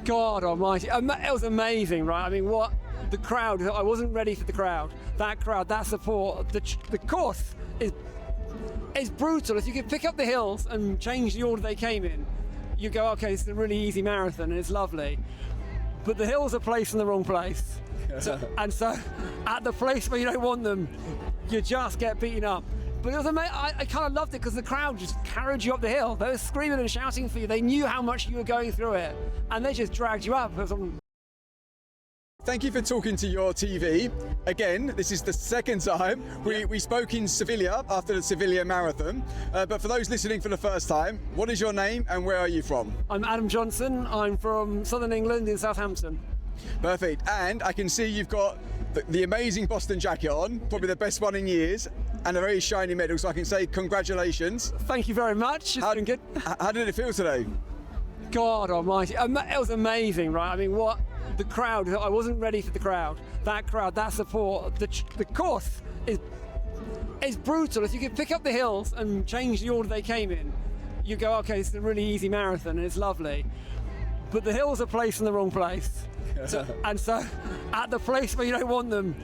God almighty, it was amazing, right? I mean, what the crowd, I wasn't ready for the crowd. That crowd, that support, the course is brutal. If you could pick up the hills and change the order they came in, you go, okay, this is a really easy marathon and it's lovely. But the hills are placed in the wrong place. So at the place where you don't want them, you just get beaten up. But it was amazing. I kind of loved it because the crowd just carried you up the hill. They were screaming and shouting for you. They knew how much you were going through it, and they just dragged you up. Thank you for talking to URTV. Again, this is the second time. We spoke in Seville after the Seville Marathon. But for those listening for the first time, what is your name and where are you from? I'm Adam Johnson. I'm from Southern England in Southampton. Perfect. And I can see you've got the amazing Boston jacket on, probably the best one in years, and a very shiny medal, so I can say congratulations. Thank you very much. It's been good. How did it feel today? God almighty, it was amazing, right? I mean, what the crowd, I wasn't ready for the crowd. That crowd, that support, the course is brutal. If you could pick up the hills and change the order they came in, you go, okay, this is a really easy marathon and it's lovely. But the hills are placed in the wrong place. So at the place where you don't want them,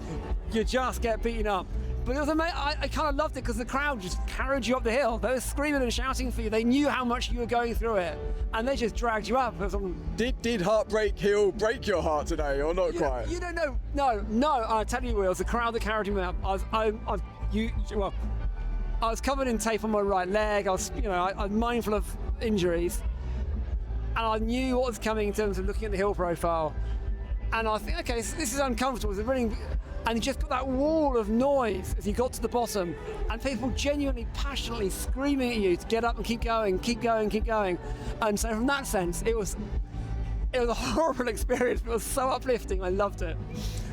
you just get beaten up. But it was amazing. I kind of loved it because the crowd just carried you up the hill. They were screaming and shouting for you. They knew how much you were going through it, and they just dragged you up. Did Heartbreak Hill break your heart today, or not quite? You don't know. No. I tell you, it was the crowd that carried me up. I was covered in tape on my right leg. I was mindful of injuries, and I knew what was coming in terms of looking at the hill profile. And I think, okay, this is uncomfortable. And you just got that wall of noise as you got to the bottom, and people genuinely, passionately screaming at you to get up and keep going, keep going, keep going. And so from that sense, it was a horrible experience, but it was so uplifting. I loved it.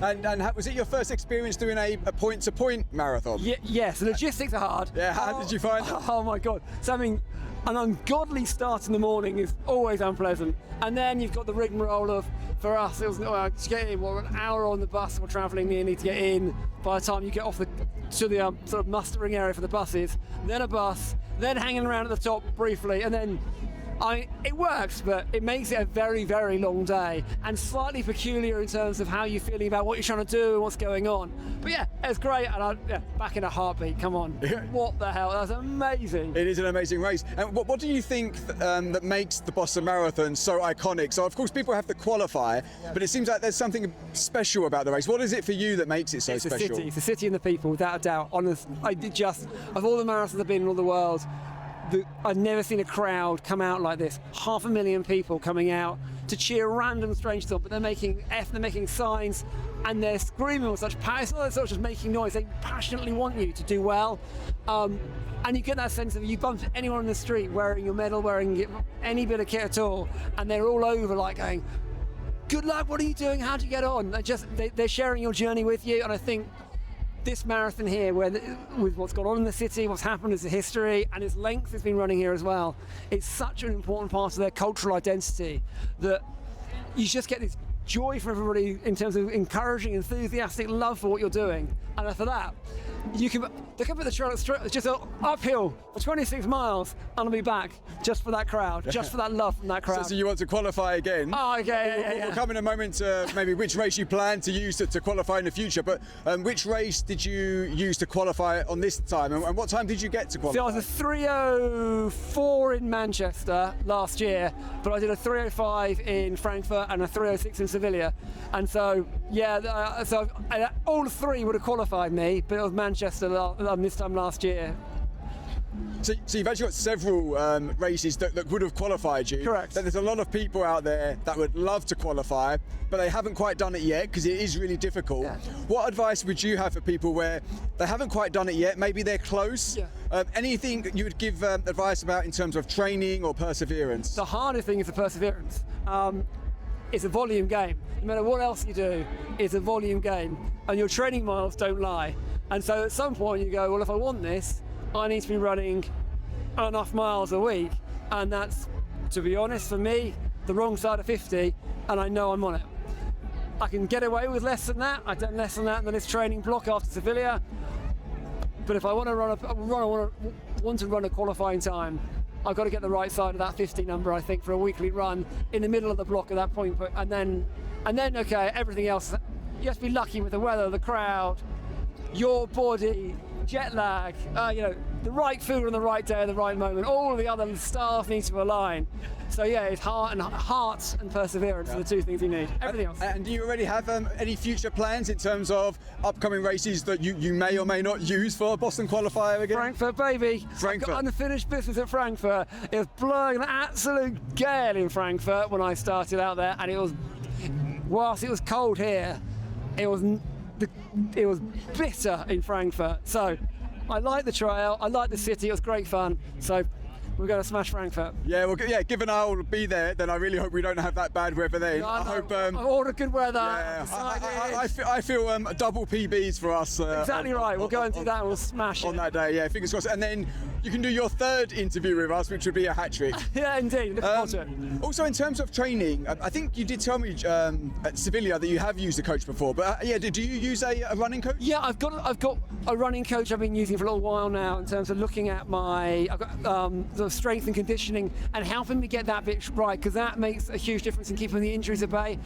And was it your first experience doing a point-to-point marathon? Yes, the logistics are hard. Yeah, how did you find it? Oh my God. So I mean, an ungodly start in the morning is always unpleasant. And then you've got the rigmarole of, for us, it was to get in, we're an hour on the bus, we're travelling nearly to get in. By the time you get off to the sort of mustering area for the buses, then a bus, then hanging around at the top briefly, and then it works, but it makes it a very, very long day and slightly peculiar in terms of how you're feeling about what you're trying to do and what's going on. But yeah, it's great, and back in a heartbeat. Come on, what the hell? That's amazing. It is an amazing race. And what do you think that makes the Boston Marathon so iconic? So of course people have to qualify, but it seems like there's something special about the race. What is it for you that makes it so special? It's the city and the people, without a doubt. Honest, of all the marathons I've been in all the world, I've never seen a crowd come out like this. 500,000 people coming out to cheer random strangers on, but they're making signs, and they're screaming with such power. It's not just making noise. They passionately want you to do well, and you get that sense of you bump anyone on the street wearing your medal, wearing any bit of kit at all, and they're all over like going, "Good luck. What are you doing? How'd you get on?" They're sharing your journey with you, and I think this marathon here, with what's gone on in the city, what's happened as a history, and its length has been running here as well, it's such an important part of their cultural identity that you just get this joy from everybody in terms of encouraging, enthusiastic love for what you're doing. And for that, they can put the trail just uphill for 26 miles, and I'll be back just for that crowd, just for that love from that crowd. So you want to qualify again? Oh, okay, yeah. We'll come in a moment to maybe which race you plan to use to qualify in the future, but which race did you use to qualify on this time, and what time did you get to qualify? So I was a 3:04 in Manchester last year, but I did a 3:05 in Frankfurt and a 3:06 in Seville, and so all three would have qualified me, but it was Manchester this time last year. So you've actually got several races that would have qualified you. Correct. There's a lot of people out there that would love to qualify, but they haven't quite done it yet because it is really difficult. Yeah. What advice would you have for people where they haven't quite done it yet, maybe they're close? Yeah. Anything that you would give advice about in terms of training or perseverance? The hardest thing is the perseverance. It's a volume game. No matter what else you do, it's a volume game, and your training miles don't lie. And so at some point you go, well, if I want this, I need to be running enough miles a week, and that's, to be honest, for me, the wrong side of 50, and I know I'm on it. I can get away with less than that. I've done less than that than this training block after Seville. But if I want to run a qualifying time, I've got to get the right side of that 50 number, I think, for a weekly run in the middle of the block at that point. And then okay, everything else, you have to be lucky with the weather, the crowd, your body, jet lag, the right food on the right day at the right moment. All of the other stars need to align. So yeah, it's heart and perseverance are the two things you need. Everything else. And do you already have any future plans in terms of upcoming races that you may or may not use for Boston qualifier again? Frankfurt, baby. Frankfurt. I've got unfinished business at Frankfurt. It was blowing an absolute gale in Frankfurt when I started out there, and whilst it was cold here, it was bitter in Frankfurt. So I like the trail, I like the city, it was great fun. So we're going to smash Frankfurt. Yeah, well, given I'll be there, then I really hope we don't have that bad weather then. I hope all the good weather. Yeah, I feel double PBs for us. Exactly right. We'll go and do that and we'll smash on it. that day. Yeah, fingers crossed. And then you can do your third interview with us, which would be a hat trick. Yeah, indeed. Looking forward to it. Also, in terms of training, I think you did tell me at Seville that you have used a coach before. But do you use a running coach? Yeah, I've got a running coach I've been using for a little while now in terms of looking at I've got the strength and conditioning and helping me get that bit right, because that makes a huge difference in keeping the injuries at bay.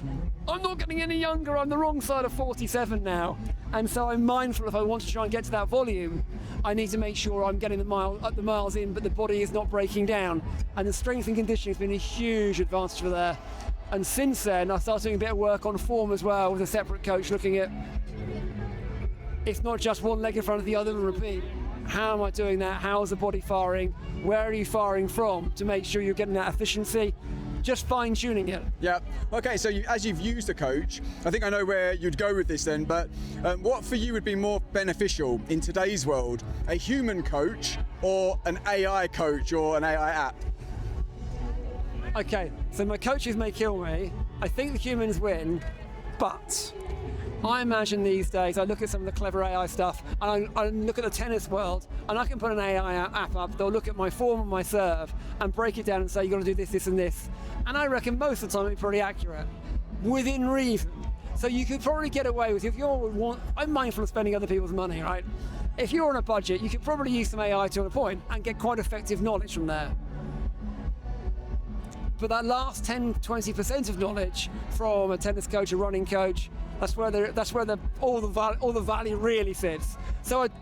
I'm not getting any younger. I'm the wrong side of 47 now, and so I'm mindful if I want to try and get to that volume, I need to make sure I'm getting the miles in, but the body is not breaking down. And the strength and conditioning has been a huge advantage for there. And since then, I started doing a bit of work on form as well with a separate coach, looking at it's not just one leg in front of the other and repeat. How am I doing that? How is the body firing? Where are you firing from to make sure you're getting that efficiency? Just fine-tuning it. Yeah. Okay, so as you've used a coach, I think I know where you'd go with this then, but what for you would be more beneficial in today's world? A human coach or an AI coach or an AI app? Okay, so my coaches may kill me. I think the humans win, but I imagine these days, I look at some of the clever AI stuff, and I look at the tennis world, and I can put an AI app up, they'll look at my form and my serve, and break it down and say, you've got to do this, this, and this. And I reckon most of the time it'll be pretty accurate, within reason. So you could probably get away with, I'm mindful of spending other people's money, right? If you're on a budget, you could probably use some AI to a point and get quite effective knowledge from there. But that last 10-20% of knowledge from a tennis coach, a running coach, that's where all the value really sits. So if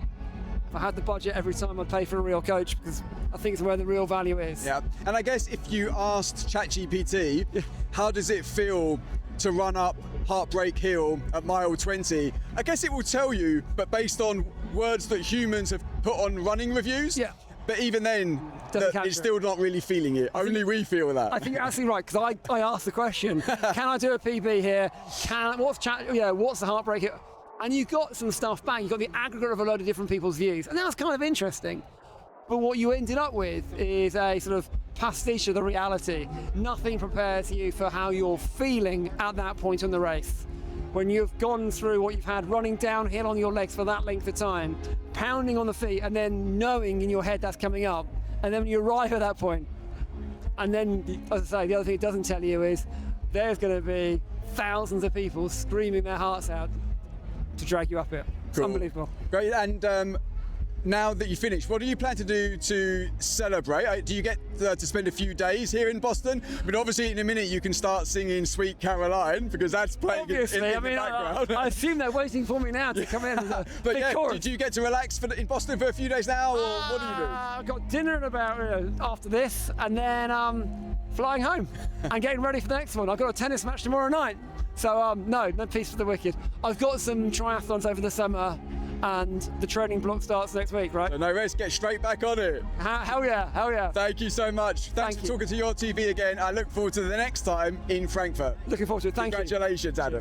I had the budget every time, I'd pay for a real coach, because I think it's where the real value is. Yeah, and I guess if you asked ChatGPT, how does it feel to run up Heartbreak Hill at mile 20? I guess it will tell you, but based on words that humans have put on running reviews. Yeah. But even then, it's still not really feeling it. Only we feel that. I think you're absolutely right, because I asked the question, can I do a PB here? What's the Heartbreak Hill? And you got some stuff back. You got the aggregate of a load of different people's views, and that was kind of interesting. But what you ended up with is a sort of pastiche of the reality. Nothing prepares you for how you're feeling at that point in the race. When you've gone through what you've had running downhill on your legs for that length of time, pounding on the feet, and then knowing in your head that's coming up, and then when you arrive at that point, and then, as I say, the other thing it doesn't tell you is there's going to be thousands of people screaming their hearts out to drag you up it. It's unbelievable. Great, and now that you finished, what do you plan to do to celebrate? Do you get to spend a few days here in Boston? I mean, obviously in a minute you can start singing Sweet Caroline, because that's playing in the background. I assume they're waiting for me now to come in. But yeah, do you get to relax in Boston for a few days now, or what do you do? I've got dinner in about after this, and then flying home and getting ready for the next one. I've got a tennis match tomorrow night. So no peace for the wicked. I've got some triathlons over the summer, and the training block starts next week, right? So no rest, get straight back on it. Hell yeah. Thank you so much. Thanks for talking to URTV again. I look forward to the next time in Frankfurt. Looking forward to it. Thank you. Congratulations, Adam.